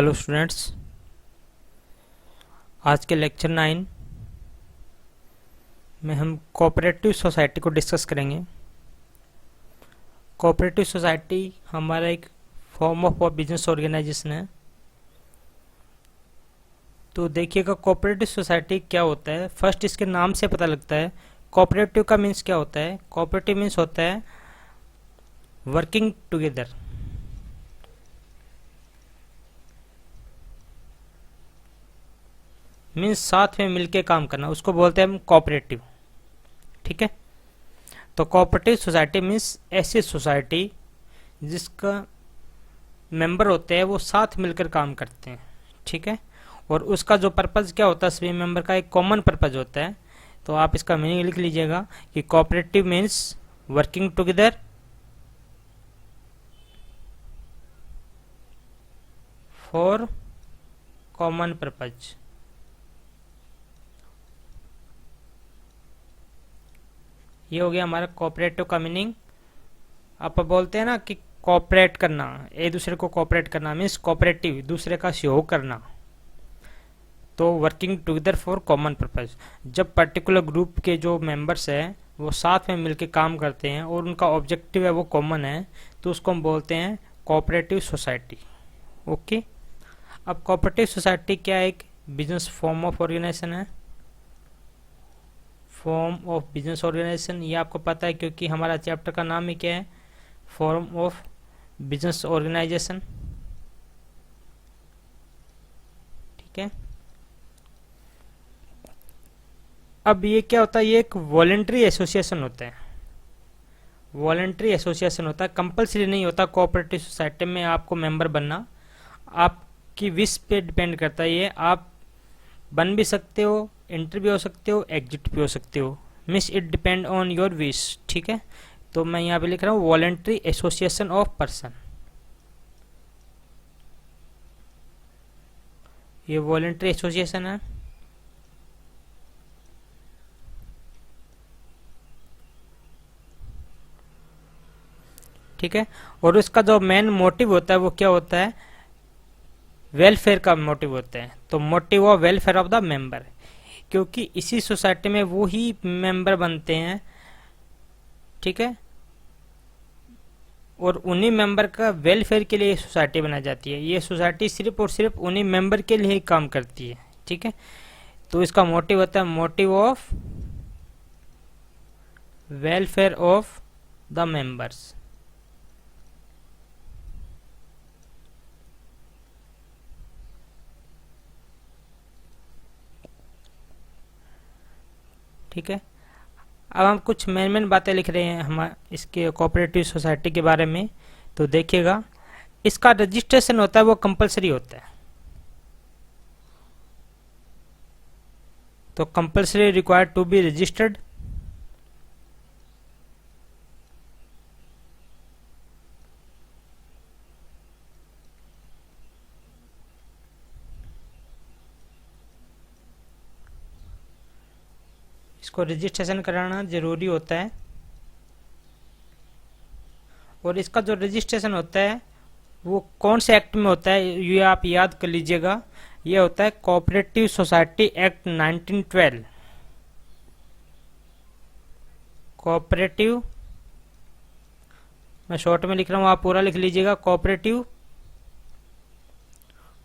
Hello students, आज के lecture 9 में हम कोऑपरेटिव सोसाइटी को डिस्कस करेंगे। कोऑपरेटिव सोसाइटी हमारा एक फॉर्म ऑफ बिजनेस ऑर्गेनाइजेशन है। तो देखिएगा कोऑपरेटिव सोसाइटी क्या होता है। फर्स्ट इसके नाम से पता लगता है। कोऑपरेटिव का मीन्स क्या होता है? कोऑपरेटिव मीन्स होता है वर्किंग टुगेदर। मीन्स साथ में मिलके काम करना, उसको बोलते हैं हम कोऑपरेटिव। ठीक है, तो कोऑपरेटिव सोसाइटी मीन्स ऐसी सोसाइटी जिसका मेंबर होते हैं वो साथ मिलकर काम करते हैं। ठीक है, और उसका जो पर्पज क्या होता है, सभी मेंबर का एक कॉमन पर्पज होता है। तो आप इसका मीनिंग लिख लीजिएगा कि cooperative means working together for common purpose. ये हो गया हमारा कोऑपरेटिव का मीनिंग। आप बोलते हैं ना कि कोऑपरेट करना, एक दूसरे को कोऑपरेट करना मीन्स कोऑपरेटिव, दूसरे का सहयोग करना। तो working together for common purpose, जब पर्टिकुलर ग्रुप के जो मेंबर्स हैं वो साथ में मिलकर काम करते हैं और उनका ऑब्जेक्टिव है वो कॉमन है, तो उसको हम बोलते हैं कोऑपरेटिव सोसाइटी। ओके, अब कोऑपरेटिव सोसाइटी क्या एक बिजनेस फॉर्म ऑफ ऑर्गेनाइजेशन है। फॉर्म ऑफ बिजनेस ऑर्गेनाइजेशन ये आपको पता है क्योंकि हमारा चैप्टर का नाम ही क्या है, फॉर्म ऑफ बिजनेस ऑर्गेनाइजेशन। ठीक है, अब ये क्या होता है, ये एक वॉलेंट्री एसोसिएशन होता है। वॉलेंट्री एसोसिएशन होता है, कंपलसरी नहीं होता कोऑपरेटिव सोसाइटी में आपको मेंबर बनना, आपकी विश पे डिपेंड करता है। ये आप बन भी सकते हो, एंट्री भी हो सकते हो, एग्जिट भी हो सकते हो, means it depend on your wish. ठीक है, तो मैं यहाँ पे लिख रहा हूँ वॉलेंट्री एसोसिएशन ऑफ पर्सन। ये वॉलेंट्री एसोसिएशन है। ठीक है, और उसका जो मेन मोटिव होता है वो क्या होता है, वेलफेयर का मोटिव होता है। तो motive of welfare of the member, क्योंकि इसी सोसाइटी में वो ही मेंबर बनते हैं। ठीक है, और उन्हीं मेंबर का वेलफेयर के लिए ये सोसाइटी बनाई जाती है। ये सोसाइटी सिर्फ और सिर्फ उन्हीं मेंबर के लिए ही काम करती है। ठीक है, तो इसका मोटिव होता है motive of welfare of the members. ठीक है, अब हम कुछ मेन बातें लिख रहे हैं हम इसके कोऑपरेटिव सोसाइटी के बारे में। तो देखिएगा, इसका रजिस्ट्रेशन होता है वो कंपलसरी होता है। तो compulsory required to be registered. इसको रजिस्ट्रेशन कराना जरूरी होता है। और इसका जो रजिस्ट्रेशन होता है वो कौन से एक्ट में होता है ये आप याद कर लीजिएगा। ये होता है कोऑपरेटिव सोसाइटी एक्ट 1912। कोऑपरेटिव, मैं शॉर्ट में लिख रहा हूं, आप पूरा लिख लीजिएगा। कोऑपरेटिव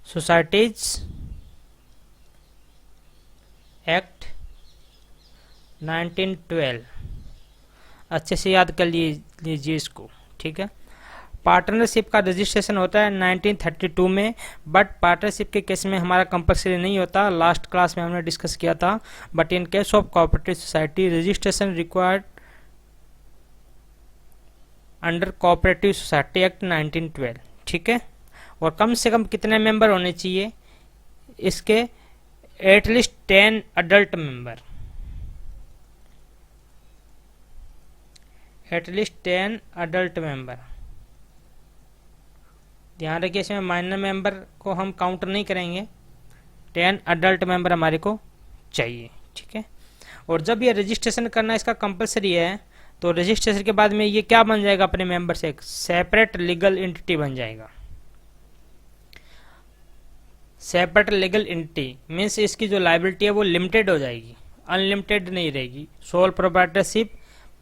सोसाइटीज एक्ट 1912, अच्छे से याद कर लीजिए इसको। ठीक है, पार्टनरशिप का रजिस्ट्रेशन होता है 1932 में, बट पार्टनरशिप के केस में हमारा कंपलसरी नहीं होता। लास्ट क्लास में हमने डिस्कस किया था। But in case of cooperative society registration required under cooperative society act 1912। ठीक है, और कम से कम कितने मेंबर होने चाहिए इसके, at least 10 adult member, at least 10 adult member. ध्यान रखिए, इसमें माइनर मेंबर को हम काउंट नहीं करेंगे, 10 अडल्ट मेंबर हमारे को चाहिए। ठीक है, और जब ये रजिस्ट्रेशन करना इसका कंपलसरी है तो रजिस्ट्रेशन के बाद में ये क्या बन जाएगा, अपने मेंबर से एक सेपरेट लीगल एंटिटी बन जाएगा। सेपरेट लीगल एंटिटी मीन्स इसकी जो लाइबिलिटी है वो लिमिटेड हो जाएगी, अनलिमिटेड नहीं रहेगी। सोल प्रोप्राइटरशिप,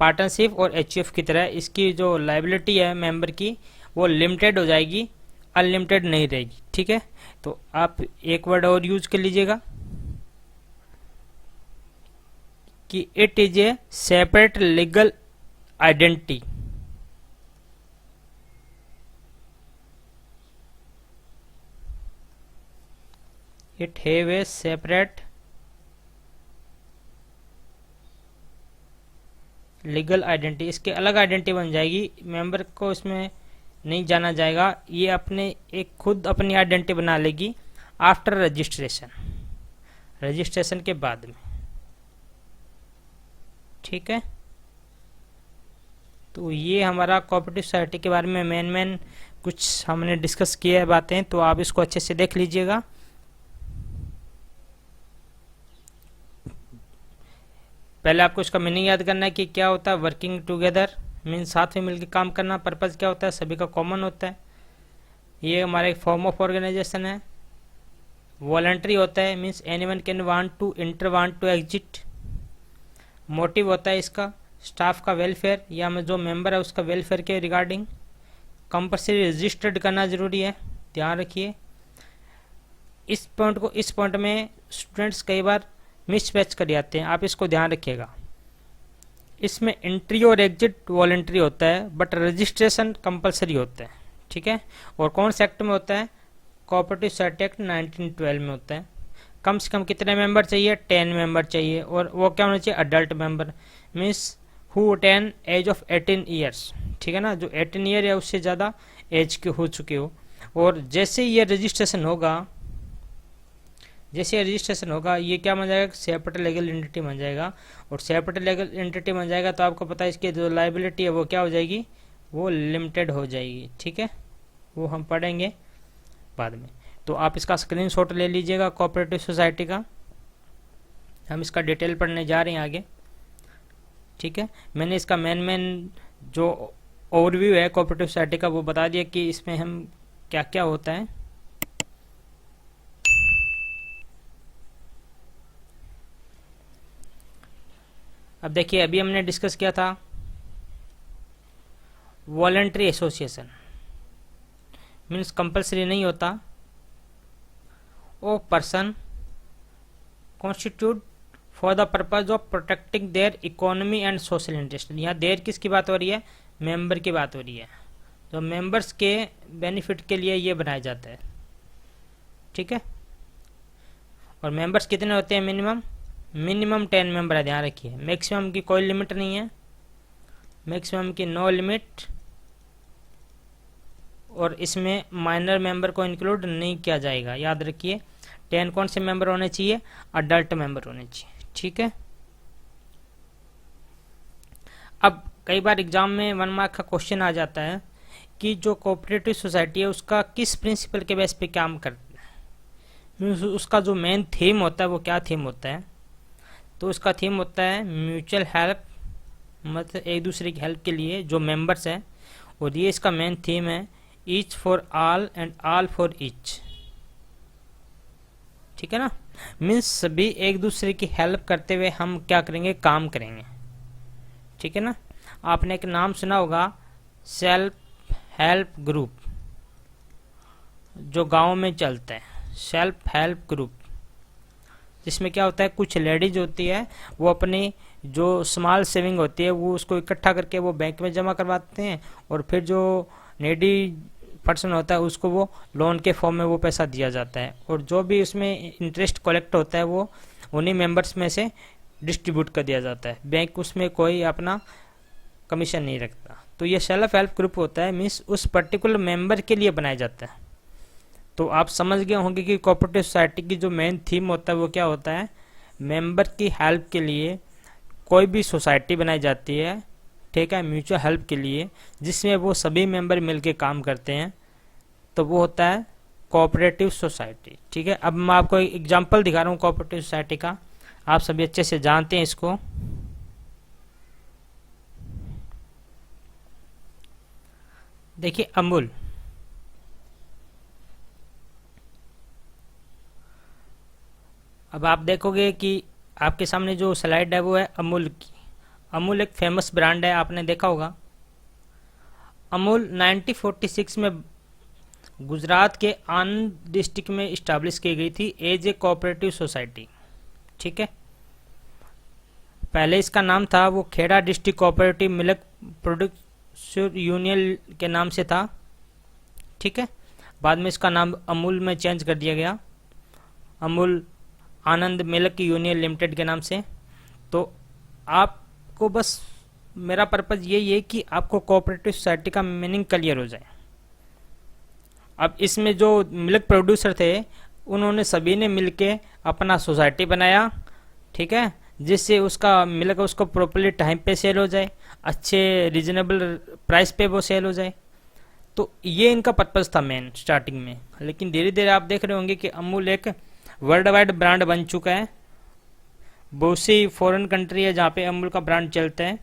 पार्टनरशिप और एचयूएफ की तरह इसकी जो लाइबिलिटी है मेंबर की वो लिमिटेड हो जाएगी, अनलिमिटेड नहीं रहेगी। ठीक है, तो आप एक वर्ड और यूज कर लीजिएगा कि it is a separate legal identity. It have a separate legal identity, इसके अलग आइडेंटिटी बन जाएगी, मेंबर को इसमें नहीं जाना जाएगा, ये अपने एक खुद अपनी आइडेंटिटी बना लेगी आफ्टर रजिस्ट्रेशन, रजिस्ट्रेशन के बाद में। ठीक है, तो ये हमारा कोऑपरेटिव सोसाइटी के बारे में मेन कुछ हमने डिस्कस किया है बातें, तो आप इसको अच्छे से देख लीजिएगा। पहले आपको इसका मीनिंग याद करना है कि क्या होता है वर्किंग टुगेदर, मीन्स साथ में मिलकर काम करना। पर्पस क्या होता है, सभी का कॉमन होता है। ये हमारा एक फॉर्म ऑफ ऑर्गेनाइजेशन है। वॉलंटरी होता है, means anyone can want to enter, want to exit. Motive होता है इसका स्टाफ का वेलफेयर या में जो मेंबर है उसका वेलफेयर के रिगार्डिंग। कंपल्सरी रजिस्टर्ड करना जरूरी है, ध्यान रखिए इस पॉइंट में स्टूडेंट्स कई बार मिसमैच कर जाते हैं, आप इसको ध्यान रखिएगा। इसमें एंट्री और एग्जिट वॉलंटरी होता है बट रजिस्ट्रेशन कंपलसरी होता है। ठीक है, और कौन से एक्ट में होता है, कोऑपरेटिव सोसाइटी एक्ट 1912 में होता है। कम से कम कितने मेंबर चाहिए, 10 मेंबर चाहिए, और वो क्या होना चाहिए, adult member, means who attain age of 18 years. ठीक है ना, जो 18 ईयर या उससे ज़्यादा एज के हो चुके हो। और जैसे ये रजिस्ट्रेशन होगा, ये क्या बन जाएगा, सेपरेट लीगल एंटिटी बन जाएगा। और सेपरेट लीगल एंटिटी बन जाएगा तो आपको पता है इसकी जो लाइबिलिटी है वो क्या हो जाएगी, वो लिमिटेड हो जाएगी। ठीक है, वो हम पढ़ेंगे बाद में। तो आप इसका स्क्रीनशॉट ले लीजिएगा कोऑपरेटिव सोसाइटी का, हम इसका डिटेल पढ़ने जा रहे हैं आगे। ठीक है, मैंने इसका मेन जो ओवरव्यू है कोऑपरेटिव सोसाइटी का वो बता दिया कि इसमें हम क्या क्या होता है। अब देखिए, अभी हमने डिस्कस किया था वॉलंटरी एसोसिएशन, मीन्स कंपलसरी नहीं होता। ओ person constitute for the purpose of protecting their economy and social interest. यहाँ देयर किसकी बात हो रही है, मेंबर की बात हो रही है। तो मेंबर्स के बेनिफिट के लिए ये बनाया जाता है। ठीक है, और मेंबर्स कितने होते हैं, मिनिमम 10 मेंबर है, ध्यान रखिए। मैक्सिमम की कोई लिमिट नहीं है, मैक्सिमम की नो लिमिट, और इसमें माइनर मेंबर को इंक्लूड नहीं किया जाएगा, याद रखिए। 10 कौन से मेंबर होने चाहिए, अडल्ट मेंबर होने चाहिए। ठीक है, अब कई बार एग्जाम में 1 मार्क का क्वेश्चन आ जाता है कि जो कोऑपरेटिव सोसाइटी है उसका किस प्रिंसिपल के बेस पे काम करता है, उसका जो मेन थीम होता है वो क्या थीम होता है। तो उसका थीम होता है म्यूचुअल हेल्प, मतलब एक दूसरे की हेल्प के लिए जो मेंबर्स हैं, और ये इसका मेन थीम है each for all and all for each. ठीक है ना, मीन्स सभी एक दूसरे की हेल्प करते हुए हम क्या करेंगे, काम करेंगे। ठीक है ना, आपने एक नाम सुना होगा सेल्फ हेल्प ग्रुप, जो गांव में चलता है, सेल्फ हेल्प ग्रुप, जिसमें क्या होता है कुछ लेडीज होती है वो अपनी जो स्मॉल सेविंग होती है वो उसको इकट्ठा करके वो बैंक में जमा करवाते हैं, और फिर जो नीडी पर्सन होता है उसको वो लोन के फॉर्म में वो पैसा दिया जाता है, और जो भी उसमें इंटरेस्ट कलेक्ट होता है वो उन्हीं मेंबर्स में से डिस्ट्रीब्यूट कर दिया जाता है। बैंक उसमें कोई अपना कमीशन नहीं रखता। तो ये सेल्फ हेल्प ग्रुप होता है, मीन्स उस पर्टिकुलर मेंबर के लिए बनाया जाता है। तो आप समझ गए होंगे कि कोऑपरेटिव सोसाइटी की जो मेन थीम होता है वो क्या होता है, मेंबर की हेल्प के लिए कोई भी सोसाइटी बनाई जाती है। ठीक है, म्यूचुअल हेल्प के लिए, जिसमें वो सभी मेंबर मिलके काम करते हैं, तो वो होता है कोऑपरेटिव सोसाइटी। ठीक है, अब मैं आपको एक एग्जांपल दिखा रहा हूँ कोऑपरेटिव सोसाइटी का, आप सभी अच्छे से जानते हैं इसको। देखिए, अमूल अब आप देखोगे कि आपके सामने जो स्लाइड है वो है अमूल की। अमूल एक फेमस ब्रांड है, आपने देखा होगा। अमूल 1946 में गुजरात के आनंद डिस्ट्रिक्ट में इस्टेब्लिश की गई थी एज ए कोऑपरेटिव सोसाइटी। ठीक है, पहले इसका नाम था वो Kheda district cooperative milk producer union के नाम से था। ठीक है, बाद में इसका नाम अमूल में चेंज कर दिया गया, अमूल आनंद मिल्क यूनियन लिमिटेड के नाम से। तो आपको बस मेरा पर्पज़ यही है कि आपको कोऑपरेटिव सोसाइटी का मीनिंग क्लियर हो जाए। अब इसमें जो मिल्क प्रोड्यूसर थे उन्होंने सभी ने मिलके अपना सोसाइटी बनाया। ठीक है, जिससे उसका मिल्क उसको प्रॉपर्ली टाइम पे सेल हो जाए, अच्छे रीजनेबल प्राइस पे वो सेल हो जाए। तो ये इनका पर्पज़ था मेन स्टार्टिंग में। लेकिन धीरे धीरे आप देख रहे होंगे कि अमूल एक वर्ल्ड वाइड ब्रांड बन चुका है। बहुत सी फॉरेन कंट्री है जहाँ पे अमूल का ब्रांड चलता है।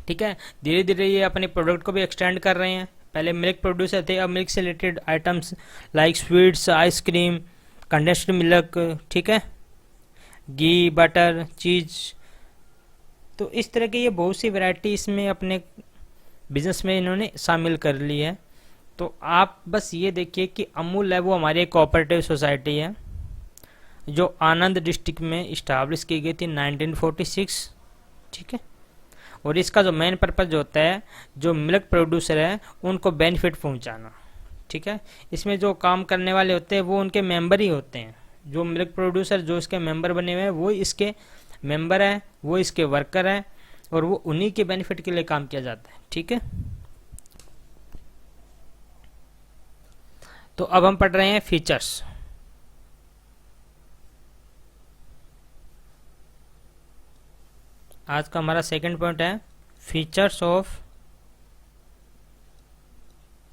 ठीक है, धीरे धीरे ये अपने प्रोडक्ट को भी एक्सटेंड कर रहे हैं। पहले मिल्क प्रोड्यूसर थे, अब मिल्क से related items like sweets, ice cream, condensed milk, ठीक है, घी, बटर, चीज़। तो इस तरह की ये बहुत सी वैरायटी इसमें अपने बिजनेस में इन्होंने शामिल कर ली है। तो आप बस ये देखिए कि अमूल है वो हमारी एक कोऑपरेटिव सोसाइटी है जो आनंद डिस्ट्रिक्ट में इस्टेब्लिश की गई थी 1946। ठीक है, और इसका जो मेन पर्पज़ होता है जो मिल्क प्रोड्यूसर है उनको बेनिफिट पहुंचाना। ठीक है, इसमें जो काम करने वाले होते हैं वो उनके मेंबर ही होते हैं। जो मिल्क प्रोड्यूसर जो इसके मेंबर बने हुए हैं वो इसके मेंबर हैं, वो इसके वर्कर हैं, और वो उन्हीं के बेनिफिट के लिए काम किया जाता है। ठीक है, तो अब हम पढ़ रहे हैं फीचर्स। आज का हमारा सेकंड पॉइंट है features of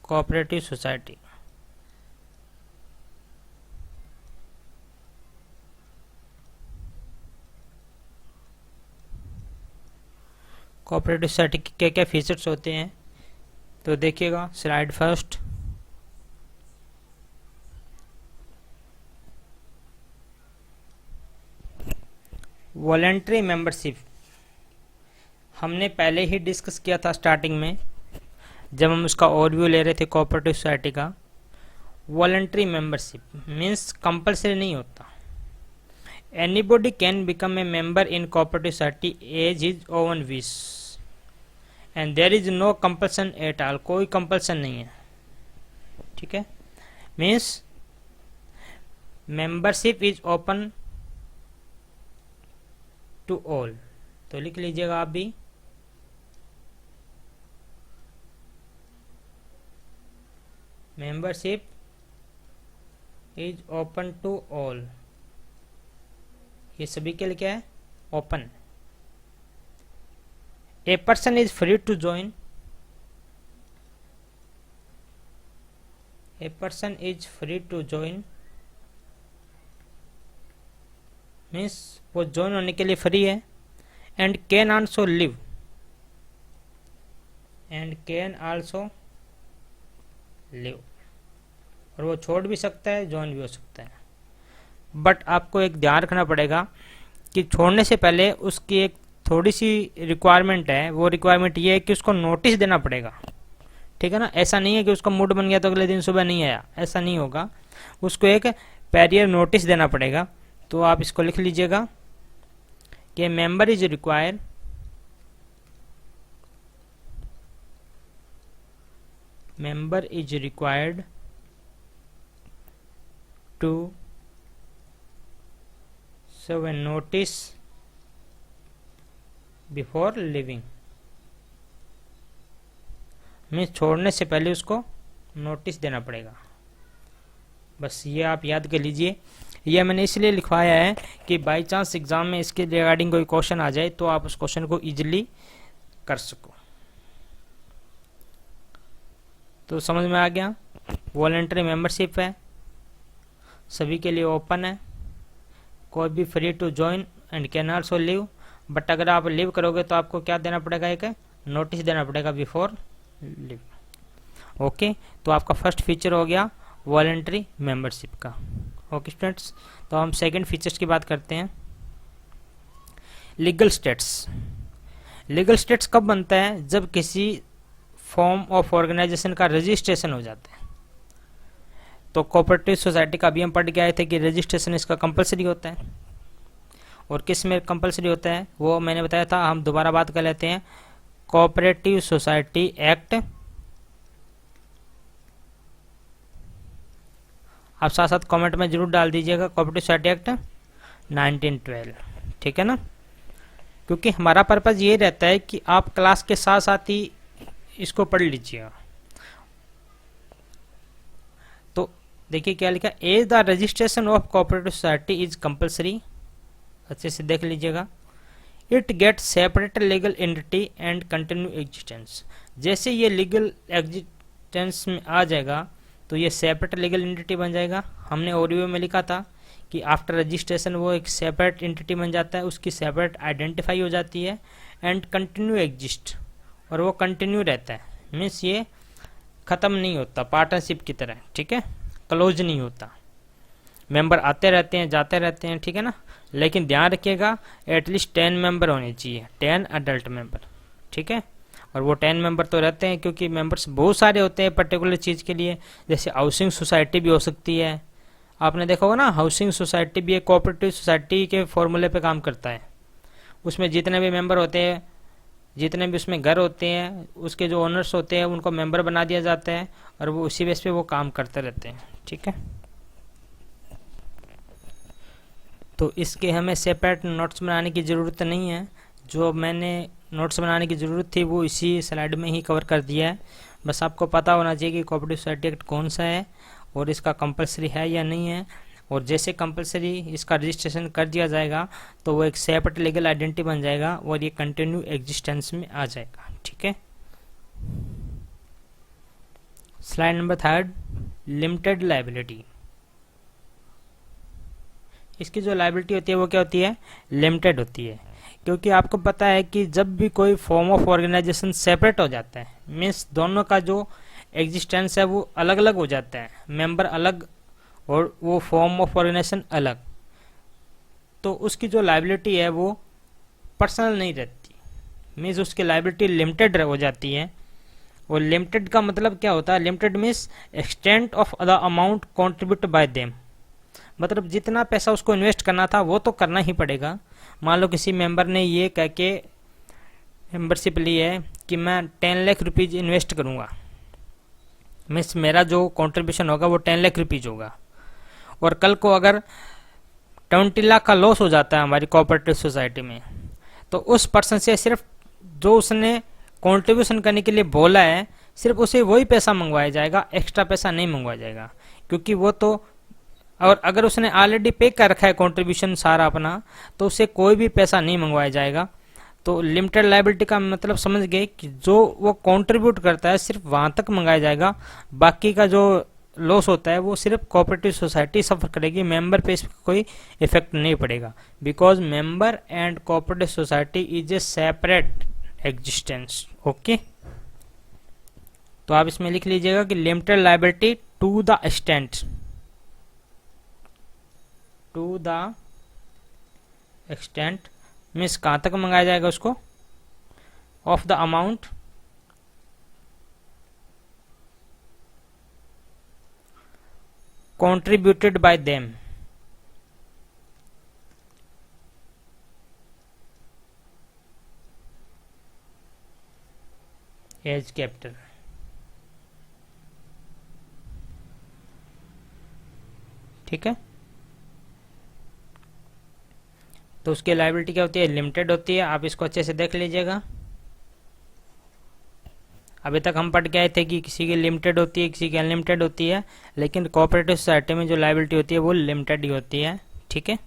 cooperative society. Cooperative society के क्या क्या फीचर्स होते हैं तो देखिएगा स्लाइड फर्स्ट। वॉलंटरी मेंबरशिप हमने पहले ही डिस्कस किया था स्टार्टिंग में जब हम उसका ओवरव्यू ले रहे थे कोऑपरेटिव सोसाइटी का। वॉलंटरी मेंबरशिप मीन्स कंपलसरी नहीं होता। Anybody can become a member in cooperative society as his own wish and there is no compulsion at all. कोई कंपल्सन नहीं है। ठीक है, means membership is open to all. तो लिख लीजिएगा आप भी, membership is open to all. ये सभी के लिए क्या है? Open. A person is free to join. A person is free to join means वो ज्वाइन होने के लिए फ्री है। And can also live, and can also live, और वो छोड़ भी सकता है, ज्वाइन भी हो सकता है। बट आपको एक ध्यान रखना पड़ेगा कि छोड़ने से पहले उसकी एक थोड़ी सी रिक्वायरमेंट है। वो रिक्वायरमेंट ये है कि उसको नोटिस देना पड़ेगा। ठीक है ना, ऐसा नहीं है कि उसका मूड बन गया तो अगले दिन सुबह नहीं आया, ऐसा नहीं होगा। उसको एक पैरियर नोटिस देना पड़ेगा। तो आप इसको लिख लीजिएगा कि member is required to serve a notice before leaving। Means छोड़ने से पहले उसको नोटिस देना पड़ेगा। बस ये आप याद कर लीजिए। ये मैंने इसलिए लिखवाया है कि बाई चांस एग्जाम में इसके रिगार्डिंग कोई क्वेश्चन आ जाए तो आप उस क्वेश्चन को इजीली कर सको। तो समझ में आ गया। वॉलंटरी मेंबरशिप है, सभी के लिए ओपन है, कोई भी free to join and can also leave. But अगर आप लीव करोगे तो आपको क्या देना पड़ेगा? एक नोटिस देना पड़ेगा बिफोर लीव। ओके, तो आपका फर्स्ट फीचर हो गया वॉलंटरी मेंबरशिप का। ओके स्टूडेंट्स, तो हम सेकंड फीचर्स की बात करते हैं। Legal states. लीगल स्टेट्स कब बनता है? जब किसी फॉर्म ऑफ ऑर्गेनाइजेशन का रजिस्ट्रेशन हो जाता है। तो कोऑपरेटिव सोसाइटी का अभी हम पढ़ के आए थे कि रजिस्ट्रेशन इसका कंपलसरी होता है। और किस में कंपलसरी होता है वो मैंने बताया था, हम दोबारा बात कर लेते हैं। कोऑपरेटिव सोसाइटी एक्ट, आप साथ साथ कमेंट में जरूर डाल दीजिएगा, कोऑपरेटिव सोसाइटी एक्ट 1912, ठीक है ना। क्योंकि हमारा पर्पज ये रहता है कि आप क्लास के साथ साथ ही इसको पढ़ लीजिएगा। तो देखिए क्या लिखा, as the registration of cooperative society is compulsory, अच्छे से देख लीजिएगा। It get separate legal entity and continue existence. जैसे ये लीगल एग्जिस्टेंस में आ जाएगा तो ये सेपरेट लीगल एंटिटी बन जाएगा। हमने ओरियो में लिखा था कि आफ्टर रजिस्ट्रेशन वो एक सेपरेट एंटिटी बन जाता है, उसकी सेपरेट आइडेंटिफाई हो जाती है, एंड कंटिन्यू एग्जिस्ट, और वो कंटिन्यू रहता है। मीन्स ये ख़त्म नहीं होता, पार्टनरशिप की तरह, ठीक है, क्लोज नहीं होता। मेंबर आते रहते हैं, जाते रहते हैं, ठीक है ना। लेकिन ध्यान रखिएगा एटलीस्ट 10 मेंबर होने चाहिए, 10 अडल्ट मेंबर, ठीक है। और वो 10 मेंबर तो रहते हैं क्योंकि मेंबर्स बहुत सारे होते हैं पर्टिकुलर चीज़ के लिए। जैसे हाउसिंग सोसाइटी भी हो सकती है, आपने देखा होगा ना, हाउसिंग सोसाइटी भी एक कोऑपरेटिव सोसाइटी के फॉर्मूले पे काम करता है। उसमें जितने भी मेंबर होते हैं, जितने भी उसमें घर होते हैं, उसके जो ओनर्स होते हैं उनको मेंबर बना दिया जाता है और वो उसी बेस पे वो काम करते रहते हैं, ठीक है। तो इसके हमें सेपरेट नोट्स बनाने की ज़रूरत नहीं है। जो मैंने नोट्स बनाने की ज़रूरत थी वो इसी स्लाइड में ही कवर कर दिया है। बस आपको पता होना चाहिए कि कोऑपरेटिव सोसाइटी एक्ट कौन सा है और इसका कंपलसरी है या नहीं है। और जैसे कंपलसरी इसका रजिस्ट्रेशन कर दिया जाएगा तो वो एक सेपरेट लीगल आइडेंटिटी बन जाएगा और ये कंटिन्यू एग्जिस्टेंस में आ जाएगा, ठीक है। Slide number 3, limited liability. इसकी जो लायबिलिटी होती है वो क्या होती है? लिमिटेड होती है। क्योंकि आपको पता है कि जब भी कोई फॉर्म ऑफ ऑर्गेनाइजेशन सेपरेट हो जाता है, मीन्स दोनों का जो एग्जिस्टेंस है वो अलग अलग हो जाता है, मेंबर अलग और वो फॉर्म ऑफ ऑर्गेनाइजेशन अलग, तो उसकी जो लायबिलिटी है वो पर्सनल नहीं रहती, मीन्स उसकी लायबिलिटी लिमिटेड हो जाती है। और लिमिटेड का मतलब क्या होता है? Limited means extent of the amount contribute bye them, मतलब जितना पैसा उसको इन्वेस्ट करना था वो तो करना ही पड़ेगा। मान लो किसी मेंबर ने ये कह के मेंबरशिप ली है कि मैं 10 लाख रुपीज़ इन्वेस्ट करूँगा, मीन्स मेरा जो कंट्रीब्यूशन होगा वो 10 लाख रुपीज़ होगा, और कल को अगर 20 लाख का लॉस हो जाता है हमारी कोऑपरेटिव सोसाइटी में, तो उस पर्सन से सिर्फ जो उसने कंट्रीब्यूशन करने के लिए बोला है सिर्फ उसे वही पैसा मंगवाया जाएगा, एक्स्ट्रा पैसा नहीं मंगवाया जाएगा। क्योंकि वो तो, और अगर उसने ऑलरेडी पे कर रखा है कंट्रीब्यूशन सारा अपना, तो उसे कोई भी पैसा नहीं मंगवाया जाएगा। तो लिमिटेड लायबिलिटी का मतलब समझ गए कि जो वो कंट्रीब्यूट करता है सिर्फ वहां तक मंगाया जाएगा, बाकी का जो लॉस होता है वो सिर्फ कोऑपरेटिव सोसाइटी सफर करेगी, मेंबर पे इसका कोई इफेक्ट नहीं पड़ेगा। Because member and cooperative society is a separate existence, okay. तो आप इसमें लिख लीजिएगा कि limited liability to the extent, to the extent means कहाँ तक मंगाया जाएगा उसको, of the amount contributed by them as capital, ठीक है। तो उसकी लायबिलिटी क्या होती है? लिमिटेड होती है। आप इसको अच्छे से देख लीजिएगा। अभी तक हम पढ़ के आए थे कि किसी की लिमिटेड होती है, किसी की अनलिमिटेड होती है, लेकिन कोऑपरेटिव सोसाइटी में जो लायबिलिटी होती है वो लिमिटेड ही होती है, ठीक है।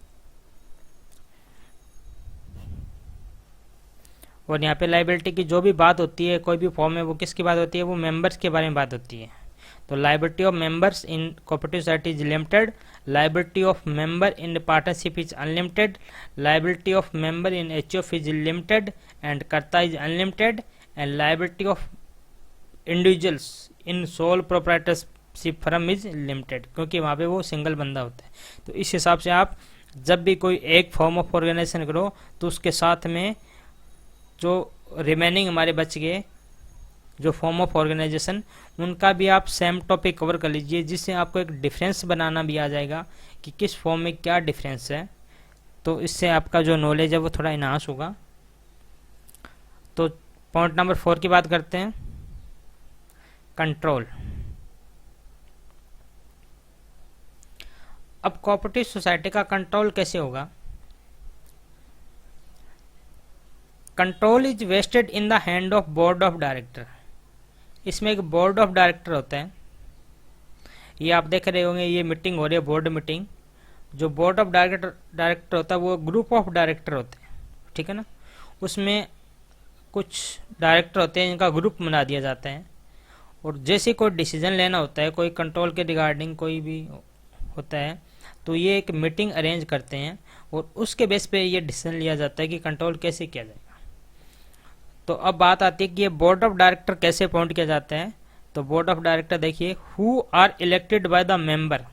और यहाँ पे लायबिलिटी की जो भी बात होती है, कोई भी फॉर्म में, वो किसकी बात होती है? वो मेंबर्स के बारे में बात होती है। तो liability of members in cooperative society is limited, liability of member in partnership is unlimited, liability of member in HOF is limited and karta is unlimited, and liability of individuals in sole proprietors firm is limited, क्योंकि वहाँ पे वो single बंदा होता है। तो इस हिसाब से आप जब भी कोई एक फॉर्म ऑफ ऑर्गेनाइजेशन करो तो उसके साथ में जो रिमेनिंग हमारे बच गए जो फॉर्म ऑफ ऑर्गेनाइजेशन, उनका भी आप सेम टॉपिक कवर कर लीजिए, जिससे आपको एक डिफरेंस बनाना भी आ जाएगा कि किस फॉर्म में क्या डिफरेंस है। तो इससे आपका जो नॉलेज है वो थोड़ा इनहांस होगा। तो पॉइंट नंबर 4 की बात करते हैं, कंट्रोल। अब कोऑपरेटिव सोसाइटी का कंट्रोल कैसे होगा? Control is vested in the hand of board of director. इसमें एक बोर्ड ऑफ डायरेक्टर होता है, ये आप देख रहे होंगे, ये मीटिंग हो रही है, बोर्ड मीटिंग। जो बोर्ड ऑफ डायरेक्टर होता है वो ग्रुप ऑफ डायरेक्टर होते हैं, ठीक है ना। उसमें कुछ डायरेक्टर होते हैं जिनका ग्रुप बना दिया जाता है, और जैसे कोई डिसीजन लेना होता है, कोई कंट्रोल के रिगार्डिंग कोई भी होता है, तो ये एक मीटिंग अरेंज करते हैं और उसके बेस पे ये डिसीजन लिया जाता है कि कंट्रोल कैसे किया जाएगा। तो अब बात आती है कि ये बोर्ड ऑफ डायरेक्टर कैसे अपॉइंट किया जाता है। तो बोर्ड ऑफ डायरेक्टर देखिए, who are elected by the member.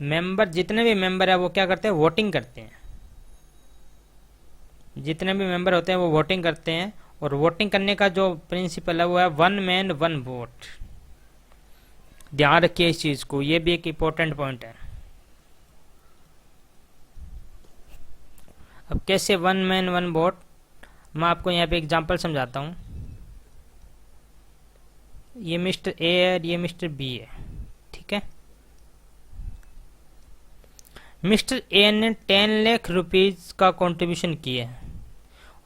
Member, जितने भी मेंबर है वो क्या करते हैं, वोटिंग करते हैं। जितने भी मेंबर होते हैं वो वोटिंग करते हैं, और वोटिंग करने का जो प्रिंसिपल है वो है वन मैन वन वोट। ध्यान रखिए इस चीज को, ये भी एक इंपॉर्टेंट पॉइंट है। अब कैसे वन मैन वन वोट, मैं आपको यहाँ पे एग्जांपल समझाता हूँ। ये मिस्टर ए है और ये मिस्टर बी है, ठीक है। मिस्टर ए ने 10 लाख रुपीज का कंट्रीब्यूशन किया है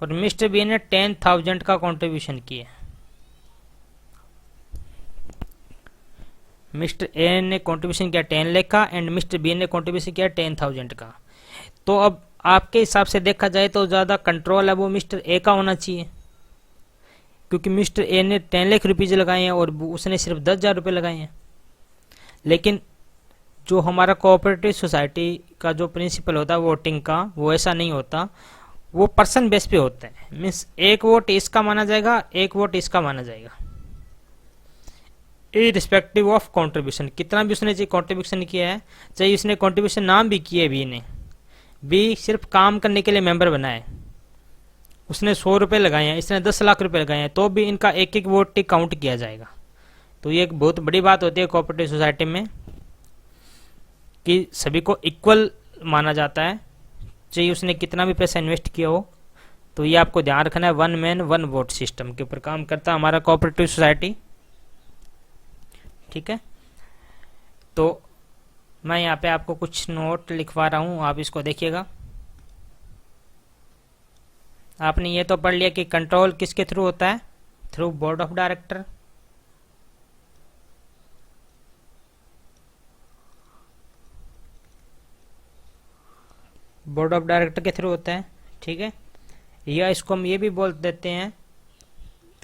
और मिस्टर बी ने 10,000 का कंट्रीब्यूशन किया है। मिस्टर ए ने कंट्रीब्यूशन किया 10 लाख का एंड मिस्टर बी ने कंट्रीब्यूशन किया 10,000 का। तो अब आपके हिसाब से देखा जाए तो ज़्यादा कंट्रोल है वो मिस्टर ए का होना चाहिए, क्योंकि मिस्टर ए ने 10 लाख रुपीज लगाए हैं और उसने सिर्फ 10,000 रुपये लगाए हैं। लेकिन जो हमारा कोऑपरेटिव सोसाइटी का जो प्रिंसिपल होता है वोटिंग का, वो ऐसा नहीं होता, वो पर्सन बेस पे होता है। मीन्स एक वोट इसका माना जाएगा, एक वोट इसका माना जाएगा, इररिस्पेक्टिव ऑफ कंट्रीब्यूशन। कितना भी उसने कंट्रीब्यूशन किया है, चाहे उसने कंट्रीब्यूशन नाम भी किए, बी ने भी सिर्फ काम करने के लिए मेंबर बनाए, उसने 100 रुपये लगाए हैं, इसने 10 लाख रुपए लगाए हैं, तो भी इनका एक एक वोट काउंट किया जाएगा। तो ये एक बहुत बड़ी बात होती है कोऑपरेटिव सोसाइटी में कि सभी को इक्वल माना जाता है, चाहे उसने कितना भी पैसा इन्वेस्ट किया हो। तो ये आपको ध्यान रखना है, one man one vote system के ऊपर काम करता है हमारा कोऑपरेटिव सोसाइटी, ठीक है। तो मैं यहाँ पे आपको कुछ नोट लिखवा रहा हूँ, आप इसको देखिएगा। आपने ये तो पढ़ लिया कि कंट्रोल किसके थ्रू होता है, through board of director. Board of director के थ्रू होता है, ठीक है। या इसको हम ये भी बोल देते हैं,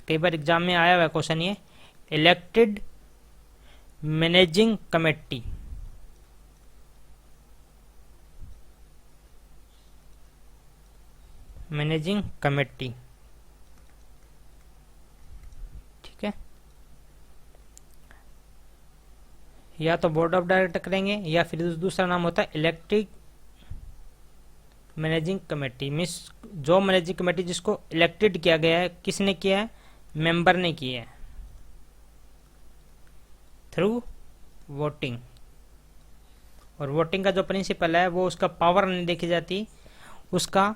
कई बार एग्जाम में आया हुआ क्वेश्चन ये, elected managing committee. Managing committee, ठीक है। या तो बोर्ड ऑफ डायरेक्टर करेंगे या फिर दूसरा नाम होता है इलेक्टेड मैनेजिंग कमेटी। मीन्स जो मैनेजिंग कमेटी जिसको इलेक्टेड किया गया है, किसने किया है, मेंबर ने किया है, थ्रू वोटिंग। और वोटिंग का जो प्रिंसिपल है वो उसका पावर नहीं देखी जाती, उसका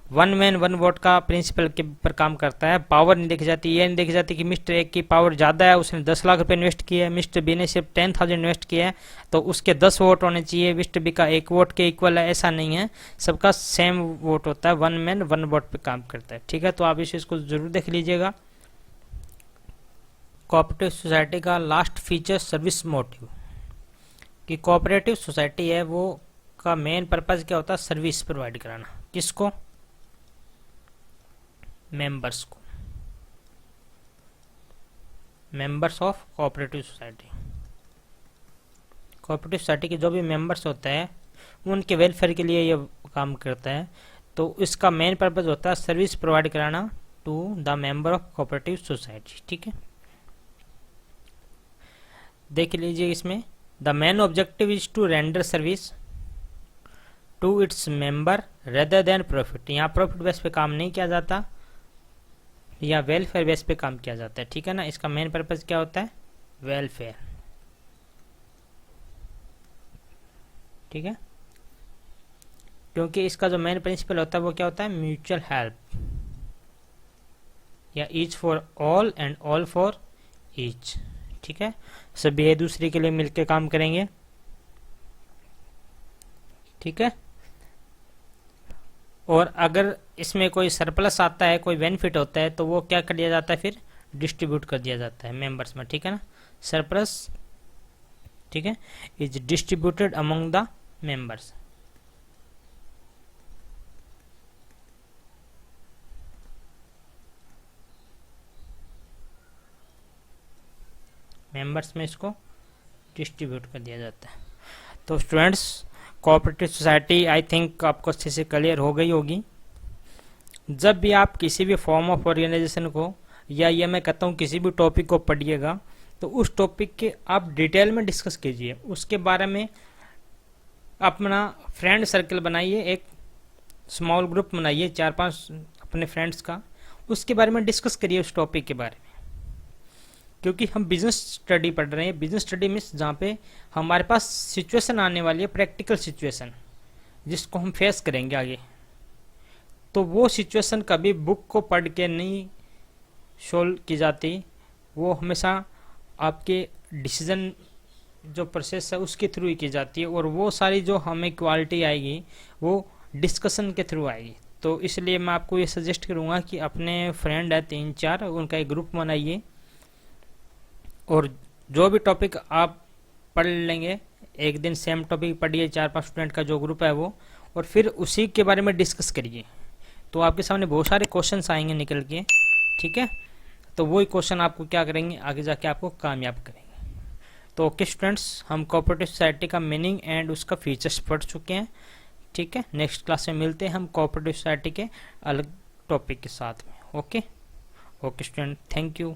वन मैन वन वोट का प्रिंसिपल के पर काम करता है, पावर नहीं देखी जाती। ये नहीं देखी जाती कि मिस्टर ए की पावर ज़्यादा है, उसने 10 लाख रुपए इन्वेस्ट किया है, मिस्टर बी ने सिर्फ 10,000 इन्वेस्ट किया है, तो उसके 10 वोट होने चाहिए, मिस्टर बी का एक वोट के इक्वल है, ऐसा नहीं है। सबका सेम वोट होता है, वन मैन वन वोट पे काम करता है, ठीक है। तो आप इस चीज़ को जरूर देख लीजिएगा। कोऑपरेटिव सोसाइटी का लास्ट फीचर सर्विस मोटिव, कि कोऑपरेटिव सोसाइटी है वो का मेन पर्पज क्या होता है, सर्विस प्रोवाइड कराना। किसको, मेंबर्स को, members of cooperative society. Cooperative society के जो भी मेंबर्स होते हैं उनके वेलफेयर के लिए ये काम करता है। तो इसका मेन पर्पज होता है सर्विस प्रोवाइड कराना to the member of cooperative society, ठीक है। देख लीजिए इसमें, the main objective is to render service to its member rather than profit. यहाँ प्रॉफिट बेस पे काम नहीं किया जाता, या वेलफेयर बेस पे काम किया जाता है, ठीक है ना। इसका मेन पर्पज क्या होता है, वेलफेयर, ठीक है। क्योंकि इसका जो मेन प्रिंसिपल होता है वो क्या होता है, म्यूचुअल हेल्प, या each for all and all for each, ठीक है। सभी एक दूसरे के लिए मिलकर काम करेंगे, ठीक है। और अगर इसमें कोई सरप्लस आता है, कोई बेनिफिट होता है, तो वो क्या कर दिया जाता है, फिर डिस्ट्रीब्यूट कर दिया जाता है मेंबर्स में, ठीक है ना। सरप्लस, ठीक है, is distributed among the members. Members में इसको डिस्ट्रीब्यूट कर दिया जाता है। तो students, cooperative society I think आपको अच्छे से क्लियर हो गई होगी। जब भी आप किसी भी फॉर्म ऑफ ऑर्गेनाइजेशन को, या ये मैं कहता हूँ किसी भी टॉपिक को पढ़िएगा, तो उस टॉपिक के आप डिटेल में डिस्कस कीजिए, उसके बारे में अपना फ्रेंड सर्कल बनाइए, एक स्मॉल ग्रुप बनाइए 4-5 अपने फ्रेंड्स का, उसके बारे में डिस्कस करिए उस टॉपिक के बारे में। क्योंकि हम बिजनेस स्टडी पढ़ रहे हैं, बिजनेस स्टडी मीन्स जहाँ पे हमारे पास सिचुएशन आने वाली है, प्रैक्टिकल सिचुएशन जिसको हम फेस करेंगे आगे। तो वो सिचुएशन कभी बुक को पढ़ के नहीं सोल्व की जाती, वो हमेशा आपके डिसीजन जो प्रोसेस है उसके थ्रू ही की जाती है, और वो सारी जो हमें क्वालिटी आएगी वो डिस्कशन के थ्रू आएगी। तो इसलिए मैं आपको ये सजेस्ट करूँगा कि अपने फ्रेंड है 3-4, उनका एक ग्रुप बनाइए, और जो भी टॉपिक आप पढ़ लेंगे, एक दिन सेम टॉपिक पढ़िए 4-5 स्टूडेंट का जो ग्रुप है वो, और फिर उसी के बारे में डिस्कस करिए। तो आपके सामने बहुत सारे क्वेश्चंस आएंगे निकल के, ठीक है। तो वही क्वेश्चन आपको क्या करेंगे, आगे जाके आपको कामयाब करेंगे। तो ओके स्टूडेंट्स, हम कोऑपरेटिव सोसाइटी का मीनिंग एंड उसका फीचर्स पढ़ चुके हैं, ठीक है। नेक्स्ट क्लास में मिलते हैं हम कोऑपरेटिव सोसाइटी के अलग टॉपिक के साथ में। Okay okay student, thank you.